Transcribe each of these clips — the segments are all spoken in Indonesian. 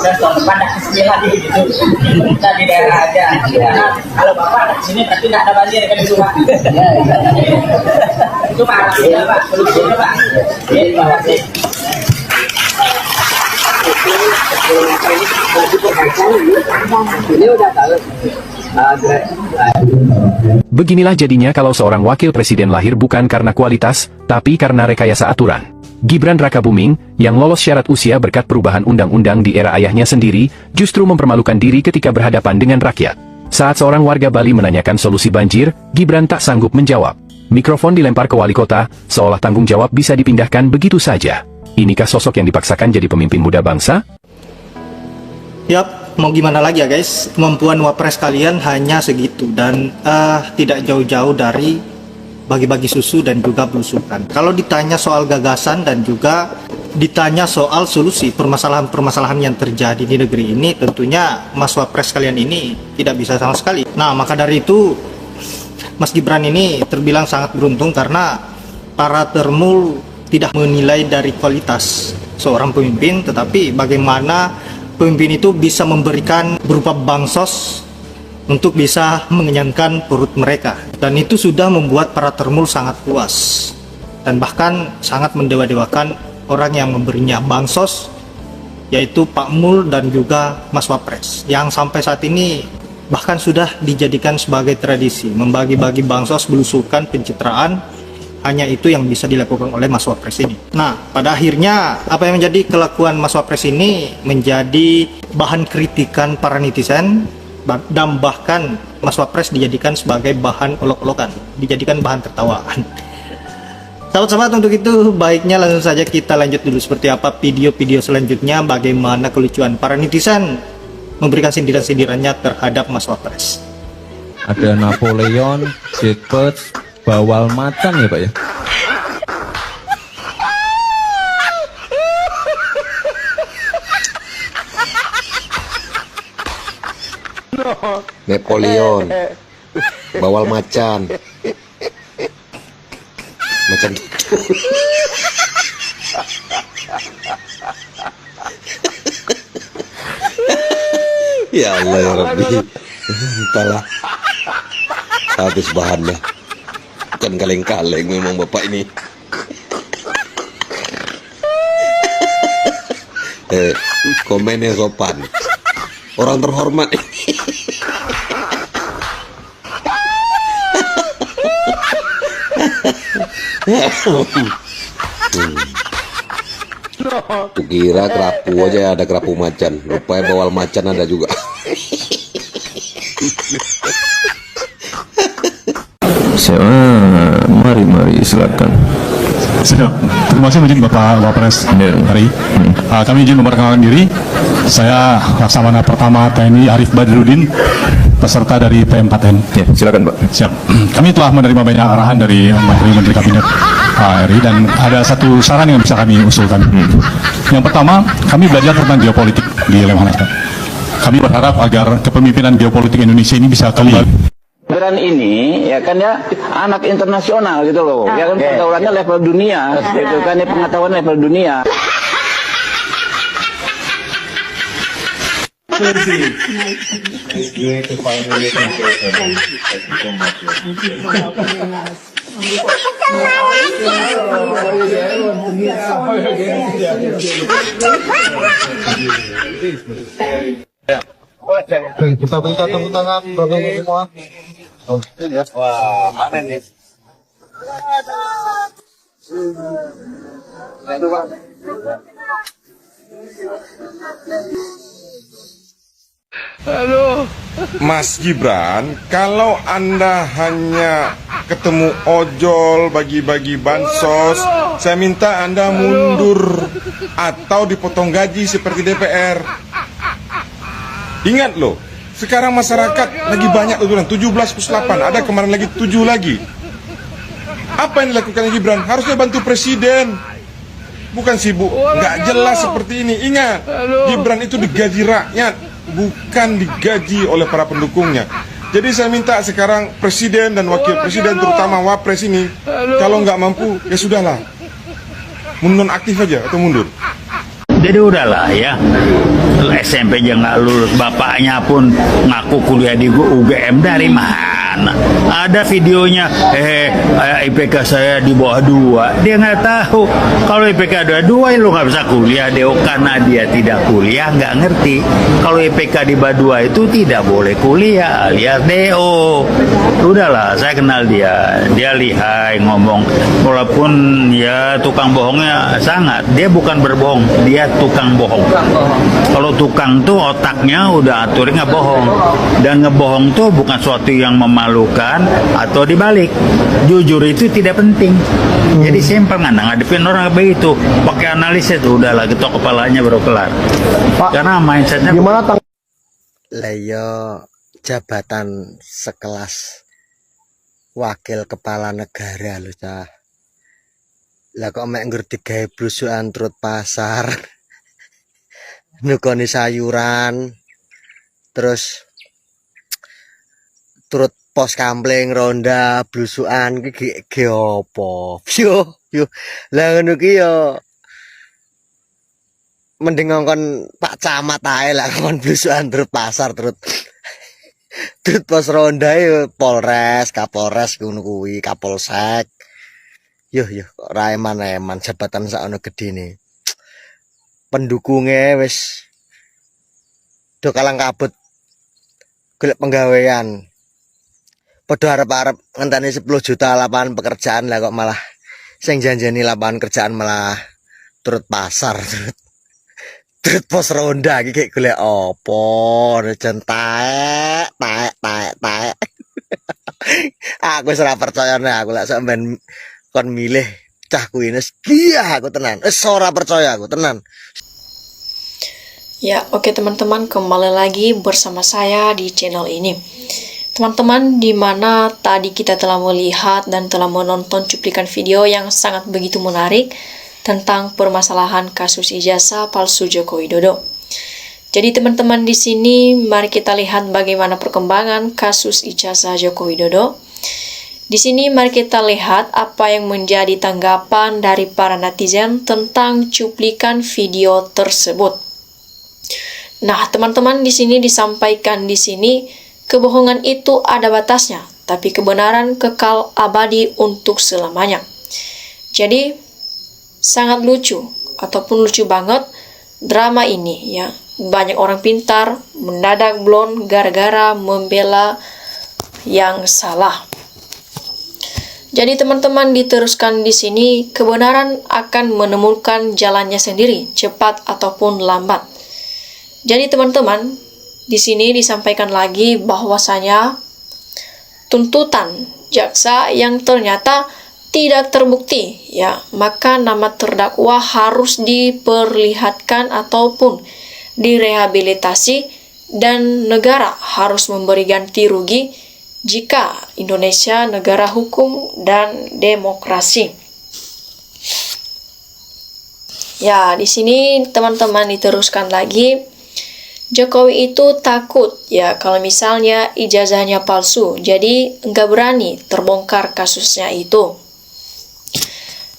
dan tahun depan ada kesini lagi gitu. Kita di daerah aja. Karena kalau bapak ada sini berarti tidak ada banjir kan itu pak. Itu pak ya pak, solusinya pak. Terima kasih. Beginilah jadinya kalau seorang wakil presiden lahir bukan karena kualitas, tapi karena rekayasa aturan. Gibran Rakabuming, yang lolos syarat usia berkat perubahan undang-undang di era ayahnya sendiri, justru mempermalukan diri ketika berhadapan dengan rakyat. Saat seorang warga Bali menanyakan solusi banjir, Gibran tak sanggup menjawab. Mikrofon dilempar ke wali kota, seolah tanggung jawab bisa dipindahkan begitu saja. Inikah sosok yang dipaksakan jadi pemimpin muda bangsa? Yap, mau gimana lagi ya guys, kemampuan wapres kalian hanya segitu dan tidak jauh-jauh dari bagi-bagi susu dan juga belusukan. Kalau ditanya soal gagasan dan juga ditanya soal solusi permasalahan-permasalahan yang terjadi di negeri ini, tentunya Mas Wapres kalian ini tidak bisa sama sekali. Nah, maka dari itu Mas Gibran ini terbilang sangat beruntung karena para termul tidak menilai dari kualitas seorang pemimpin, tetapi bagaimana pemimpin itu bisa memberikan berupa bansos untuk bisa mengenyangkan perut mereka. Dan itu sudah membuat para termul sangat puas dan bahkan sangat mendewa-dewakan orang yang memberinya bansos, yaitu Pak Mul dan juga Mas Wapres, yang sampai saat ini bahkan sudah dijadikan sebagai tradisi membagi-bagi bansos, belusukan, pencitraan. Hanya itu yang bisa dilakukan oleh Mas Wapres ini. Nah, pada akhirnya apa yang menjadi kelakuan Mas Wapres ini menjadi bahan kritikan para netizen, dan bahkan Mas Wapres dijadikan sebagai bahan olok-olokan, dijadikan bahan tertawaan. Sahabat-sahabat, untuk itu baiknya langsung saja kita lanjut dulu seperti apa video-video selanjutnya, bagaimana kelucuan para netizen memberikan sindiran-sindirannya terhadap Mas Wapres. Ada Napoleon, Cepet, bawal macan ya Pak ya. Napoleon, bawal macan, macan gitu. Ya Allah ya Rabbi, entahlah, habis bahannya. Bukan kaleng-kaleng memang bapak ini. Komennya sopan, orang terhormat. Kira kerapu aja ada kerapu macan, rupanya bawal macan ada juga. Mari silakan. Siap. Terima kasih izin Bapak Wapres hari. Kami izin memperkenalkan diri. Saya Laksamana Pertama TNI Arif Badrudin, peserta dari PM4N. Ya, silakan Pak. Siap. Kami telah menerima banyak arahan dari Menteri Kabinet RI dan ada satu saran yang bisa kami usulkan. Yang pertama, kami belajar tentang geopolitik di Lemhanas. Kami berharap agar kepemimpinan geopolitik Indonesia ini bisa kembali. Gibran ini ya kan ya anak internasional gitu loh, ya kan pergaulannya level dunia, gitu kan ya, pengetahuan level dunia. Kita minta tepuk tangan bagi semua. Wah, mana nih? Itu Pak. Halo. Mas Gibran, kalau Anda hanya ketemu ojol, bagi-bagi bansos, saya minta Anda mundur atau dipotong gaji seperti DPR. Ingat loh, sekarang masyarakat lagi banyak tuh, 17+8, ada kemarin lagi 7 lagi. Apa yang dilakukan Gibran? Harusnya bantu presiden, bukan sibuk nggak jelas seperti ini. Ingat, Gibran itu digaji rakyat, bukan digaji oleh para pendukungnya. Jadi saya minta sekarang presiden dan wakil presiden, terutama wapres ini, kalau nggak mampu ya sudahlah, nonaktif aja atau mundur. Jadi udahlah ya, SMP aja nggak lulus, bapaknya pun ngaku kuliah di UGM, dari mana? Ada videonya, IPK saya di bawah 2. Dia nggak tahu kalau IPK 2 ya lu nggak bisa kuliah. Deo karena dia tidak kuliah nggak ngerti kalau IPK di bawah 2 itu tidak boleh kuliah, alias Deo. Udahlah, saya kenal dia lihai ngomong, walaupun ya tukang bohongnya sangat. Dia bukan berbohong, dia tukang bohong. Kalau tukang tuh otaknya udah aturin ngebohong, dan ngebohong tuh bukan suatu yang memalukan atau dibalik. Jujur itu tidak penting. Jadi simpel, nggak ngadepin orang begitu pakai analisis, udahlah getok kepalanya baru kelar. Karena mindsetnya Gimana Leyo jabatan sekelas wakil kepala negara lho cah. Lah kok mek ngerti gawe blusukan trut pasar. Nukoni sayuran. Terus trut pos kampling ronda blusukan ki opo? Yo. Lah ngono ki yo mending ngongkon Pak Camat ae lah ngongkon blusukan trut pasar trut pos ronda yo Polres, Kapolres ngono kuwi, Kapolsek. Yo kok ra eman-eman jabatan sakno gedene. Pendukungnya wis do kalang kabut golek penggawean. Padha arep-arep ngenteni 10 juta lapangan pekerjaan, lah kok malah sing janjeni lapangan kerjaan malah turut pasar, turut pos ronda iki kayak golek opo, jan taek. Aku wis ora percaya nek aku lek sampean kon milih cah kuwi wis aku tenan. Wis ora percaya aku tenan. Ya, oke teman-teman, kembali lagi bersama saya di channel ini. Teman-teman, di mana tadi kita telah melihat dan telah menonton cuplikan video yang sangat begitu menarik tentang permasalahan kasus ijazah palsu Joko Widodo. Jadi teman-teman, di sini mari kita lihat bagaimana perkembangan kasus ijazah Joko Widodo. Di sini mari kita lihat apa yang menjadi tanggapan dari para netizen tentang cuplikan video tersebut. Nah, teman-teman, di sini disampaikan di sini kebohongan itu ada batasnya, tapi kebenaran kekal abadi untuk selamanya. Jadi, sangat lucu ataupun lucu banget drama ini ya. Banyak orang pintar mendadak blon gara-gara membela yang salah. Jadi teman-teman, diteruskan di sini, kebenaran akan menemukan jalannya sendiri, cepat ataupun lambat. Jadi teman-teman, di sini disampaikan lagi bahwasanya tuntutan jaksa yang ternyata tidak terbukti ya, maka nama terdakwa harus diperlihatkan ataupun direhabilitasi, dan negara harus memberi ganti rugi jika Indonesia negara hukum dan demokrasi. Ya, di sini teman-teman diteruskan lagi, Jokowi itu takut ya kalau misalnya ijazahnya palsu, jadi nggak berani terbongkar kasusnya itu.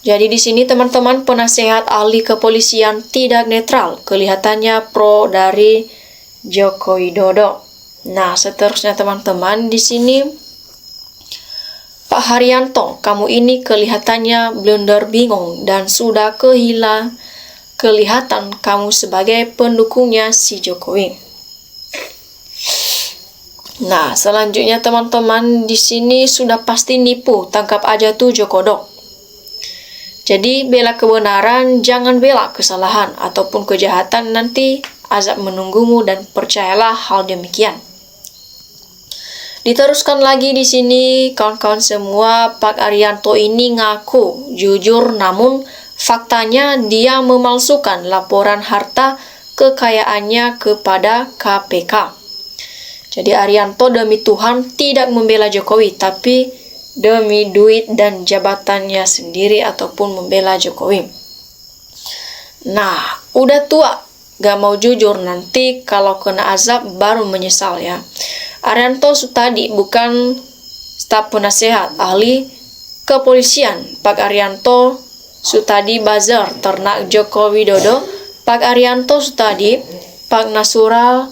Jadi di sini teman-teman, penasehat ahli kepolisian tidak netral, kelihatannya pro dari Joko Widodo. Nah, seterusnya teman-teman, di sini Pak Haryanto, kamu ini kelihatannya blunder bingung dan sudah kelihatan kamu sebagai pendukungnya si Jokowi. Nah, selanjutnya teman-teman, di sini sudah pasti nipu, tangkap aja tuh Jokodok. Jadi bela kebenaran, jangan bela kesalahan ataupun kejahatan, nanti azab menunggumu, dan percayalah hal demikian. Diteruskan lagi di sini, kawan-kawan semua, Pak Haryanto ini ngaku jujur, namun faktanya dia memalsukan laporan harta kekayaannya kepada KPK. Jadi Haryanto demi Tuhan tidak membela Jokowi, tapi demi duit dan jabatannya sendiri ataupun membela Jokowi. Nah, udah tua, gak mau jujur, nanti kalau kena azab baru menyesal ya. Haryanto Sutadi bukan staf penasehat ahli kepolisian. Pak Haryanto Sutadi Bazar, ternak Joko Widodo, Pak Arianto tadi, Pak Nasura,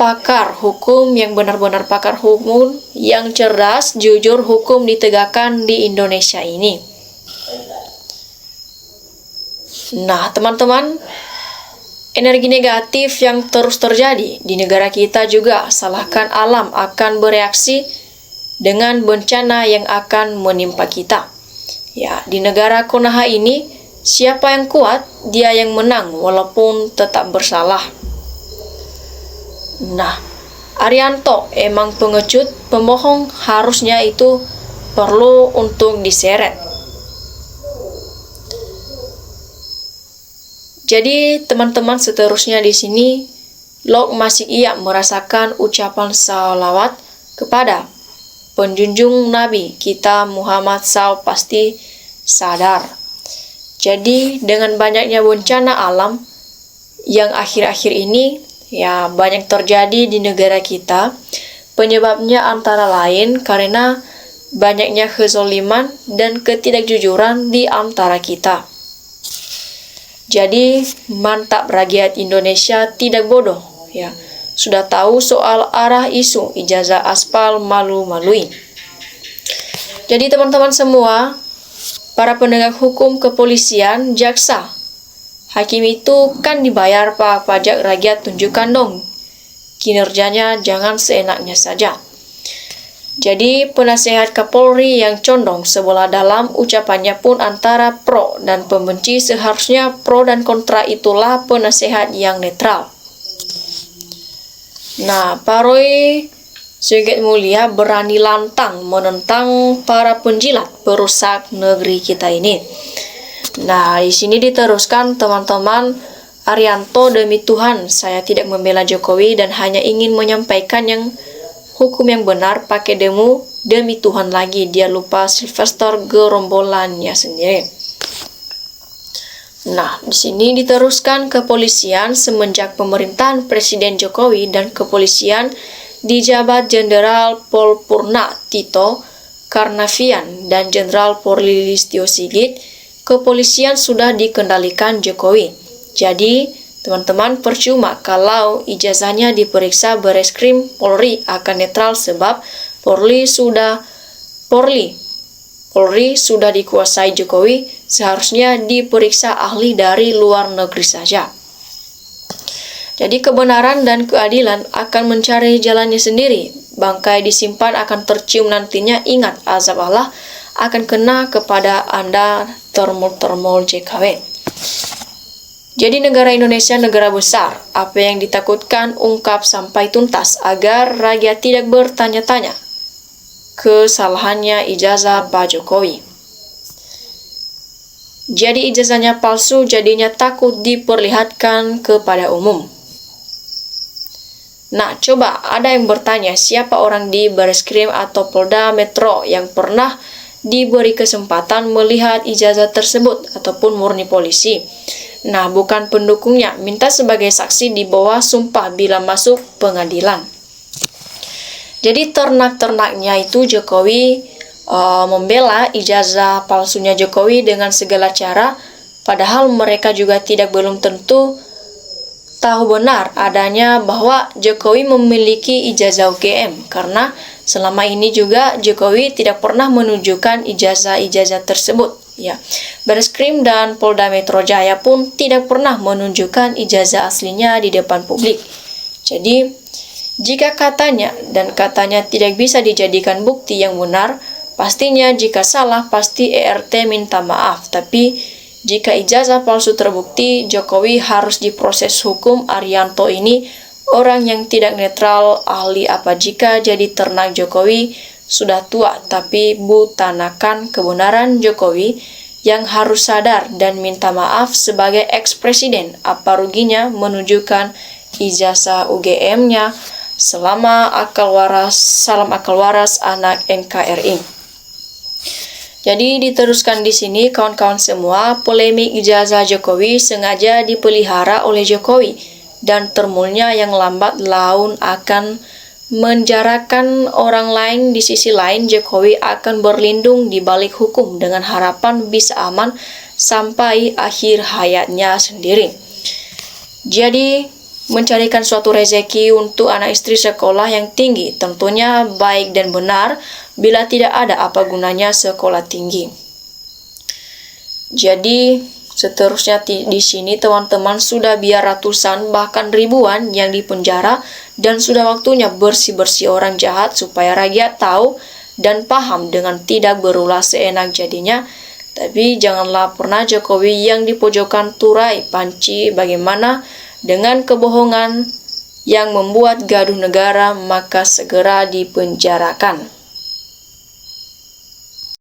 pakar hukum yang benar-benar pakar hukum, yang cerdas, jujur, hukum ditegakkan di Indonesia ini. Nah, teman-teman, energi negatif yang terus terjadi di negara kita juga salahkan alam akan bereaksi dengan bencana yang akan menimpa kita. Ya, di negara Konoha ini, siapa yang kuat, dia yang menang walaupun tetap bersalah. Nah, Arianto emang pengecut, pembohong, harusnya itu perlu untuk diseret. Jadi teman-teman, seterusnya di sini Lok masih ia merasakan ucapan salawat kepada penjunjung Nabi kita Muhammad SAW pasti sadar. Jadi dengan banyaknya bencana alam yang akhir-akhir ini ya banyak terjadi di negara kita, penyebabnya antara lain karena banyaknya kezaliman dan ketidakjujuran di antara kita. Jadi mantap rakyat Indonesia tidak bodoh ya. Sudah tahu soal arah isu ijazah aspal malu-maluin. Jadi teman-teman semua, para penegak hukum, kepolisian, jaksa, hakim itu kan dibayar pajak rakyat, tunjukkan dong kinerjanya, jangan seenaknya saja. Jadi penasehat Kapolri yang condong sebelah dalam ucapannya pun antara pro dan pembenci, seharusnya pro dan kontra itulah penasehat yang netral. Nah, Pak Roy Sigit Mulia berani lantang menentang para penjilat perusak negeri kita ini. Nah, di sini diteruskan teman-teman, Arianto, demi Tuhan saya tidak membela Jokowi dan hanya ingin menyampaikan yang hukum yang benar, pakai demi Tuhan lagi, dia lupa Sylvester gerombolannya sendiri. Nah, di sini diteruskan kepolisian semenjak pemerintahan Presiden Jokowi dan kepolisian dijabat Jenderal Pol Purna Tito Karnavian dan Jenderal Polri Listio Sigit, kepolisian sudah dikendalikan Jokowi. Jadi teman-teman, percuma kalau ijazahnya diperiksa Bareskrim Polri akan netral sebab Polri sudah dikuasai Jokowi, seharusnya diperiksa ahli dari luar negeri saja. Jadi kebenaran dan keadilan akan mencari jalannya sendiri. Bangkai disimpan akan tercium nantinya. Ingat, azab Allah akan kena kepada Anda termul-termul JKW. Jadi negara Indonesia negara besar, apa yang ditakutkan ungkap sampai tuntas agar rakyat tidak bertanya-tanya kesalahannya ijazah Pak Jokowi. Jadi ijazahnya palsu, jadinya takut diperlihatkan kepada umum. Nah, coba ada yang bertanya siapa orang di Bareskrim atau Polda Metro yang pernah diberi kesempatan melihat ijazah tersebut ataupun murni polisi. Nah, bukan pendukungnya, minta sebagai saksi di bawah sumpah bila masuk pengadilan. Jadi ternak-ternaknya itu Jokowi membela ijazah palsunya Jokowi dengan segala cara, padahal mereka juga belum tentu tahu benar adanya bahwa Jokowi memiliki ijazah UGM, karena selama ini juga Jokowi tidak pernah menunjukkan ijazah-ijazah tersebut. Ya, Bareskrim dan Polda Metro Jaya pun tidak pernah menunjukkan ijazah aslinya di depan publik. Jadi, jika katanya tidak bisa dijadikan bukti yang benar, pastinya jika salah pasti ERT minta maaf. Tapi jika ijazah palsu terbukti, Jokowi harus diproses hukum. Arianto ini orang yang tidak netral, ahli apa jika jadi ternak Jokowi, sudah tua tapi butanakan kebenaran Jokowi yang harus sadar dan minta maaf sebagai ex-presiden. Apa ruginya menunjukkan ijazah UGM-nya selama akal waras, salam akal waras anak NKRI. Jadi diteruskan di sini kawan-kawan semua, polemik ijazah Jokowi sengaja dipelihara oleh Jokowi dan termulnya yang lambat laun akan menjarakan orang lain. Di sisi lain, Jokowi akan berlindung di balik hukum dengan harapan bisa aman sampai akhir hayatnya sendiri. Jadi, mencarikan suatu rezeki untuk anak istri sekolah yang tinggi tentunya baik dan benar, bila tidak ada apa gunanya sekolah tinggi. Jadi, seterusnya di sini teman-teman sudah biar ratusan bahkan ribuan yang dipenjara, dan sudah waktunya bersih-bersih orang jahat supaya rakyat tahu dan paham dengan tidak berulah seenak jadinya. Tapi janganlah pernah Jokowi yang di pojokan turai panci bagaimana dengan kebohongan yang membuat gaduh negara, maka segera dipenjarakan.